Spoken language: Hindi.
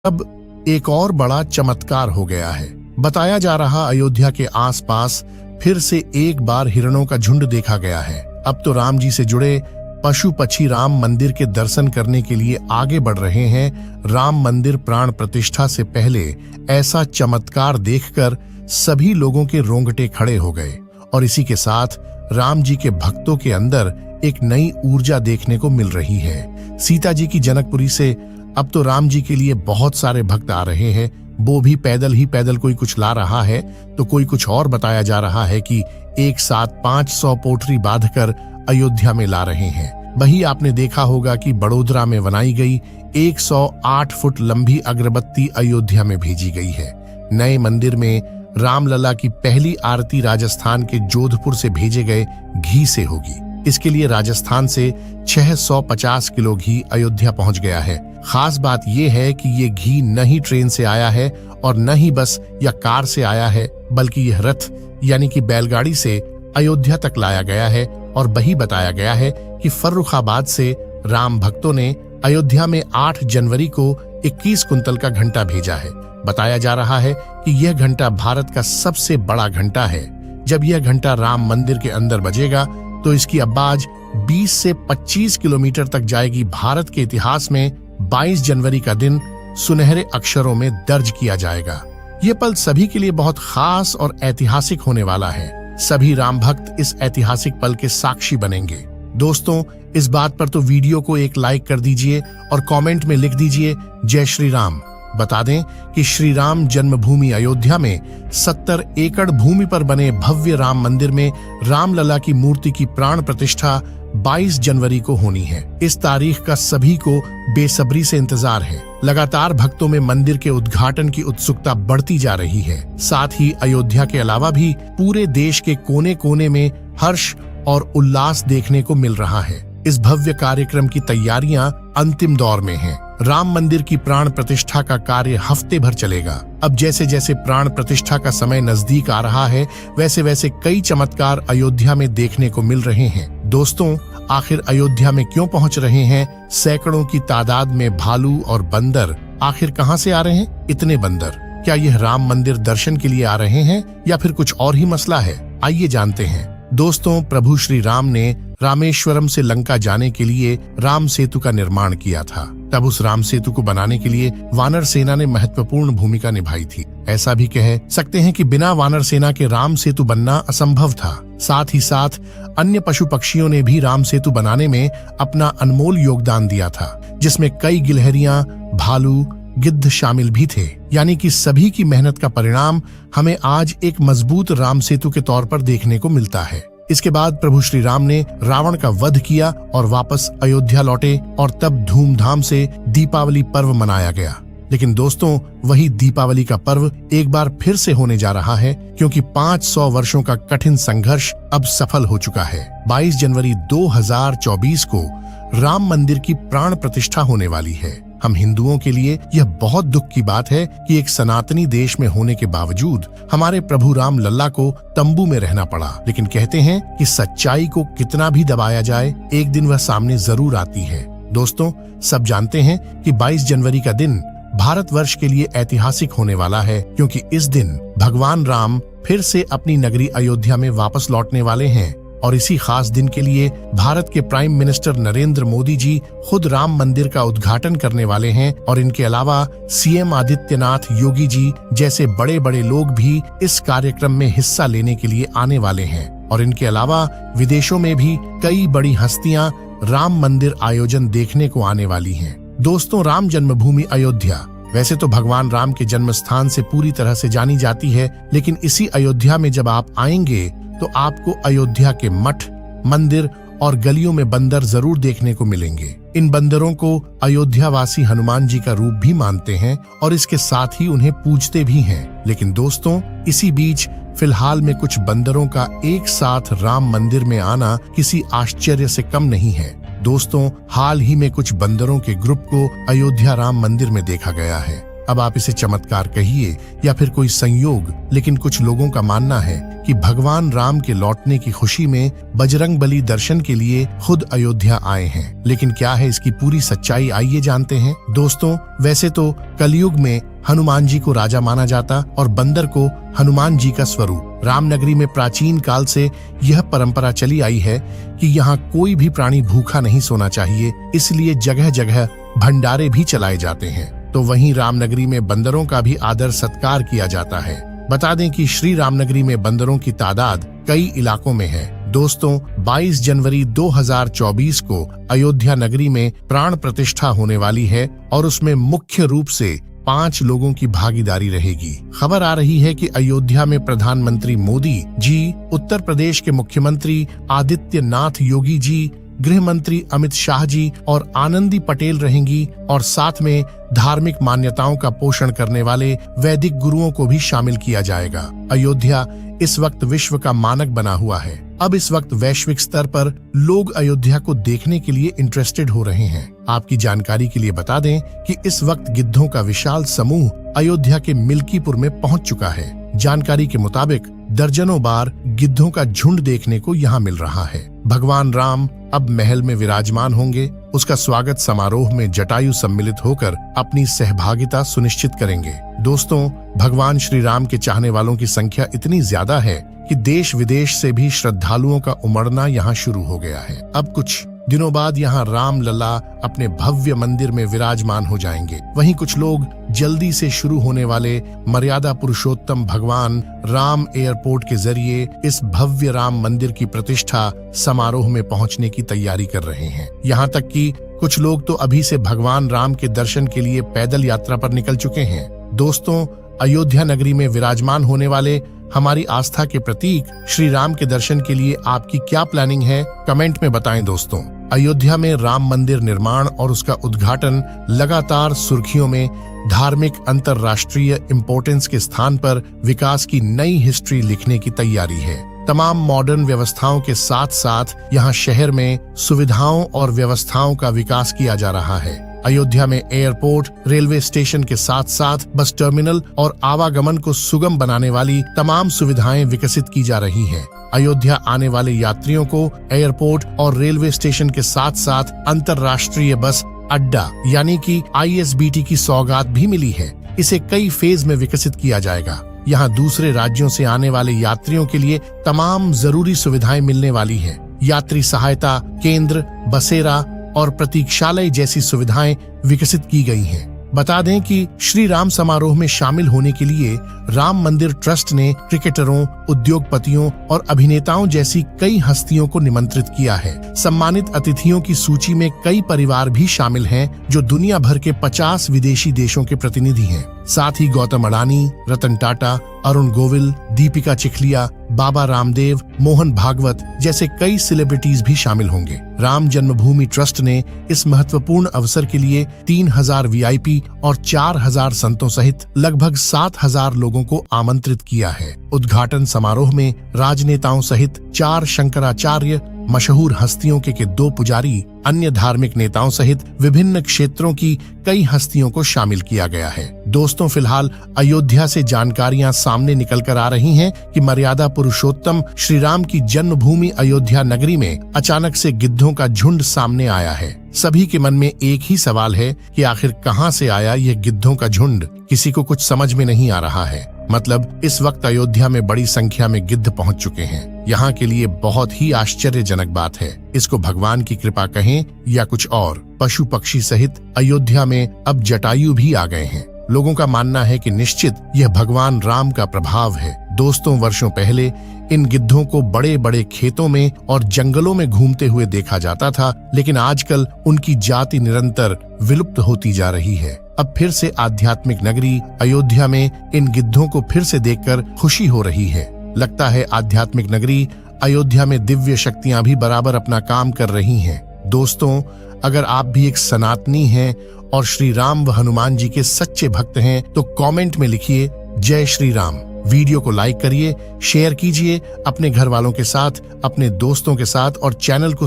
अब एक और बड़ा चमत्कार हो गया है। बताया जा रहा अयोध्या के आसपास फिर से एक बार हिरणों का झुंड देखा गया है। अब तो राम जी से जुड़े पशु पक्षी राम मंदिर के दर्शन करने के लिए आगे बढ़ रहे हैं। राम मंदिर प्राण प्रतिष्ठा से पहले ऐसा चमत्कार देखकर सभी लोगों के रोंगटे खड़े हो गए और इसी के साथ राम जी के भक्तों के अंदर एक नई ऊर्जा देखने को मिल रही है। सीता जी की जनकपुरी से अब तो राम जी के लिए बहुत सारे भक्त आ रहे हैं। वो भी पैदल ही पैदल, कोई कुछ ला रहा है तो कोई कुछ और। बताया जा रहा है कि एक साथ 500 पोटरी बांधकर अयोध्या में ला रहे हैं। वही आपने देखा होगा कि बड़ोदरा में बनाई गई 108 फुट लंबी अगरबत्ती अयोध्या में भेजी गई है। नए मंदिर में रामलला की पहली आरती राजस्थान के जोधपुर से भेजे गए घी से होगी। इसके लिए राजस्थान से 650 किलो घी अयोध्या पहुंच गया है। खास बात यह है कि ये घी न ही ट्रेन से आया है और न ही बस या कार से आया है, बल्कि यह रथ यानी कि बैलगाड़ी से अयोध्या तक लाया गया है। और वही बताया गया है कि फर्रुखाबाद से राम भक्तों ने अयोध्या में 8 जनवरी को 21 कुंतल का घंटा भेजा है। बताया जा रहा है कि यह घंटा भारत का सबसे बड़ा घंटा है। जब यह घंटा राम मंदिर के अंदर बजेगा तो इसकी आवाज 20 से 25 किलोमीटर तक जाएगी। भारत के इतिहास में 22 जनवरी का दिन सुनहरे अक्षरों में दर्ज किया जाएगा। ये पल सभी के लिए बहुत खास और ऐतिहासिक होने वाला है। सभी राम भक्त इस ऐतिहासिक पल के साक्षी बनेंगे। दोस्तों, इस बात पर तो वीडियो को एक लाइक कर दीजिए और कमेंट में लिख दीजिए जय श्री राम। बता दें कि श्री राम जन्मभूमि अयोध्या में 70 एकड़ भूमि पर बने भव्य राम मंदिर में रामलला की मूर्ति की प्राण प्रतिष्ठा 22 जनवरी को होनी है। इस तारीख का सभी को बेसब्री से इंतजार है। लगातार भक्तों में मंदिर के उद्घाटन की उत्सुकता बढ़ती जा रही है। साथ ही अयोध्या के अलावा भी पूरे देश के कोने कोने में हर्ष और उल्लास देखने को मिल रहा है। इस भव्य कार्यक्रम की तैयारियां अंतिम दौर में हैं। राम मंदिर की प्राण प्रतिष्ठा का कार्य हफ्ते भर चलेगा। अब जैसे जैसे प्राण प्रतिष्ठा का समय नजदीक आ रहा है, वैसे वैसे कई चमत्कार अयोध्या में देखने को मिल रहे हैं। दोस्तों, आखिर अयोध्या में क्यों पहुंच रहे हैं सैकड़ों की तादाद में भालू और बंदर? आखिर कहां से आ रहे हैं इतने बंदर? क्या यह राम मंदिर दर्शन के लिए आ रहे हैं या फिर कुछ और ही मसला है? आइए जानते हैं। दोस्तों, प्रभु श्री राम ने रामेश्वरम से लंका जाने के लिए राम सेतु का निर्माण किया था। तब उस राम सेतु को बनाने के लिए वानर सेना ने महत्वपूर्ण भूमिका निभाई थी। ऐसा भी कह सकते हैं कि बिना वानर सेना के राम सेतु बनना असंभव था। साथ ही साथ अन्य पशु पक्षियों ने भी राम सेतु बनाने में अपना अनमोल योगदान दिया था, जिसमें कई गिलहरियां, भालू, गिद्ध शामिल भी थे। यानी कि सभी की मेहनत का परिणाम हमें आज एक मजबूत राम सेतु के तौर पर देखने को मिलता है। इसके बाद प्रभु श्री राम ने रावण का वध किया और वापस अयोध्या लौटे और तब धूमधाम से दीपावली पर्व मनाया गया। लेकिन दोस्तों, वही दीपावली का पर्व एक बार फिर से होने जा रहा है, क्योंकि 500 वर्षों का कठिन संघर्ष अब सफल हो चुका है। 22 जनवरी 2024 को राम मंदिर की प्राण प्रतिष्ठा होने वाली है। हम हिंदुओं के लिए यह बहुत दुख की बात है कि एक सनातनी देश में होने के बावजूद हमारे प्रभु राम लल्ला को तंबू में रहना पड़ा। लेकिन कहते हैं कि सच्चाई को कितना भी दबाया जाए, एक दिन वह सामने जरूर आती है। दोस्तों, सब जानते हैं कि 22 जनवरी का दिन भारतवर्ष के लिए ऐतिहासिक होने वाला है, क्योंकि इस दिन भगवान राम फिर से अपनी नगरी अयोध्या में वापस लौटने वाले हैं। और इसी खास दिन के लिए भारत के प्राइम मिनिस्टर नरेंद्र मोदी जी खुद राम मंदिर का उद्घाटन करने वाले हैं। और इनके अलावा सीएम आदित्यनाथ योगी जी जैसे बड़े बड़े लोग भी इस कार्यक्रम में हिस्सा लेने के लिए आने वाले हैं। और इनके अलावा विदेशों में भी कई बड़ी हस्तियां राम मंदिर आयोजन देखने को आने वाली हैं। दोस्तों, राम जन्मभूमि अयोध्या वैसे तो भगवान राम के जन्म स्थान से पूरी तरह से जानी जाती है, लेकिन इसी अयोध्या में जब आप आएंगे तो आपको अयोध्या के मठ, मंदिर और गलियों में बंदर जरूर देखने को मिलेंगे। इन बंदरों को अयोध्यावासी हनुमान जी का रूप भी मानते हैं और इसके साथ ही उन्हें पूजते भी हैं। लेकिन दोस्तों, इसी बीच फिलहाल में कुछ बंदरों का एक साथ राम मंदिर में आना किसी आश्चर्य से कम नहीं है। दोस्तों, हाल ही में कुछ बंदरों के ग्रुप को अयोध्या राम मंदिर में देखा गया है। अब आप इसे चमत्कार कहिए या फिर कोई संयोग, लेकिन कुछ लोगों का मानना है कि भगवान राम के लौटने की खुशी में बजरंगबली दर्शन के लिए खुद अयोध्या आए हैं। लेकिन क्या है इसकी पूरी सच्चाई, आइए जानते हैं। दोस्तों, वैसे तो कलयुग में हनुमान जी को राजा माना जाता और बंदर को हनुमान जी का स्वरूप। रामनगरी में प्राचीन काल से यह परंपरा चली आई है कि यहाँ कोई भी प्राणी भूखा नहीं सोना चाहिए, इसलिए जगह जगह भंडारे भी चलाए जाते हैं। तो वहीं रामनगरी में बंदरों का भी आदर सत्कार किया जाता है। बता दें कि श्री रामनगरी में बंदरों की तादाद कई इलाकों में है। दोस्तों, 22 जनवरी 2024 को अयोध्या नगरी में प्राण प्रतिष्ठा होने वाली है और उसमें मुख्य रूप से 5 लोगों की भागीदारी रहेगी। खबर आ रही है कि अयोध्या में प्रधानमंत्री मोदी जी, उत्तर प्रदेश के मुख्यमंत्री आदित्यनाथ योगी जी, गृह मंत्री अमित शाह जी और आनंदी पटेल रहेंगी और साथ में धार्मिक मान्यताओं का पोषण करने वाले वैदिक गुरुओं को भी शामिल किया जाएगा। अयोध्या इस वक्त विश्व का मानक बना हुआ है। अब इस वक्त वैश्विक स्तर पर लोग अयोध्या को देखने के लिए इंटरेस्टेड हो रहे हैं। आपकी जानकारी के लिए बता दें कि इस वक्त गिद्धों का विशाल समूह अयोध्या के मिल्कीपुर में पहुंच चुका है। जानकारी के मुताबिक दर्जनों बार गिद्धों का झुंड देखने को यहाँ मिल रहा है। भगवान राम अब महल में विराजमान होंगे। उसका स्वागत समारोह में जटायु सम्मिलित होकर अपनी सहभागिता सुनिश्चित करेंगे। दोस्तों, भगवान श्री राम के चाहने वालों की संख्या इतनी ज्यादा है कि देश विदेश से भी श्रद्धालुओं का उमड़ना यहाँ शुरू हो गया है। अब कुछ दिनों बाद यहाँ राम लला अपने भव्य मंदिर में विराजमान हो जाएंगे। वहीं कुछ लोग जल्दी से शुरू होने वाले मर्यादा पुरुषोत्तम भगवान राम एयरपोर्ट के जरिए इस भव्य राम मंदिर की प्रतिष्ठा समारोह में पहुंचने की तैयारी कर रहे हैं। यहाँ तक कि कुछ लोग तो अभी से भगवान राम के दर्शन के लिए पैदल यात्रा पर निकल चुके हैं। दोस्तों, अयोध्या नगरी में विराजमान होने वाले हमारी आस्था के प्रतीक श्री राम के दर्शन के लिए आपकी क्या प्लानिंग है, कमेंट में बताएं। दोस्तों, अयोध्या में राम मंदिर निर्माण और उसका उद्घाटन लगातार सुर्खियों में धार्मिक अंतर्राष्ट्रीय इम्पोर्टेंस के स्थान पर विकास की नई हिस्ट्री लिखने की तैयारी है। तमाम मॉडर्न व्यवस्थाओं के साथ साथ यहाँ शहर में सुविधाओं और व्यवस्थाओं का विकास किया जा रहा है। अयोध्या में एयरपोर्ट, रेलवे स्टेशन के साथ साथ बस टर्मिनल और आवागमन को सुगम बनाने वाली तमाम सुविधाएं विकसित की जा रही हैं। अयोध्या आने वाले यात्रियों को एयरपोर्ट और रेलवे स्टेशन के साथ साथ अंतर्राष्ट्रीय बस अड्डा यानी कि ISBT की सौगात भी मिली है। इसे कई फेज में विकसित किया जाएगा। यहाँ दूसरे राज्यों से आने वाले यात्रियों के लिए तमाम जरूरी सुविधाएं मिलने वाली है। यात्री सहायता केंद्र, बसेरा और प्रतीक्षालय जैसी सुविधाएं विकसित की गई हैं। बता दें कि श्री राम समारोह में शामिल होने के लिए राम मंदिर ट्रस्ट ने क्रिकेटरों, उद्योगपतियों और अभिनेताओं जैसी कई हस्तियों को निमंत्रित किया है। सम्मानित अतिथियों की सूची में कई परिवार भी शामिल हैं जो दुनिया भर के 50 विदेशी देशों के प्रतिनिधि हैं। साथ ही गौतम अडानी, रतन टाटा, अरुण गोविल, दीपिका चिखलिया, बाबा रामदेव, मोहन भागवत जैसे कई सेलिब्रिटीज भी शामिल होंगे। राम जन्मभूमि ट्रस्ट ने इस महत्वपूर्ण अवसर के लिए 3000 VIP और 4000 संतों सहित लगभग 7000 लोगों को आमंत्रित किया है। उद्घाटन समारोह में राजनेताओं सहित 4 शंकराचार्य, मशहूर हस्तियों के 2 पुजारी, अन्य धार्मिक नेताओं सहित विभिन्न क्षेत्रों की कई हस्तियों को शामिल किया गया है। दोस्तों, फिलहाल अयोध्या से जानकारियां सामने निकल कर आ रही हैं कि मर्यादा पुरुषोत्तम श्री राम की जन्मभूमि अयोध्या नगरी में अचानक से गिद्धों का झुंड सामने आया है। सभी के मन में एक ही सवाल है कि आखिर कहां से आया यह गिद्धों का झुंड। किसी को कुछ समझ में नहीं आ रहा है। मतलब इस वक्त अयोध्या में बड़ी संख्या में गिद्ध पहुंच चुके हैं। यहाँ के लिए बहुत ही आश्चर्यजनक बात है। इसको भगवान की कृपा कहें या कुछ और। पशु पक्षी सहित अयोध्या में अब जटायु भी आ गए हैं। लोगों का मानना है कि निश्चित यह भगवान राम का प्रभाव है। दोस्तों, वर्षों पहले इन गिद्धों को बड़े बड़े खेतों में और जंगलों में घूमते हुए देखा जाता था, लेकिन आजकल उनकी जाति निरंतर विलुप्त होती जा रही है। अब फिर से आध्यात्मिक नगरी अयोध्या में इन गिद्धों को फिर से देखकर खुशी हो रही है। लगता है आध्यात्मिक नगरी अयोध्या में दिव्य शक्तियां भी बराबर अपना काम कर रही हैं। दोस्तों, अगर आप भी एक सनातनी हैं और श्री राम व हनुमान जी के सच्चे भक्त हैं तो कमेंट में लिखिए जय श्री राम। वीडियो को लाइक करिए, शेयर कीजिए अपने घर वालों के साथ, अपने दोस्तों के साथ और चैनल को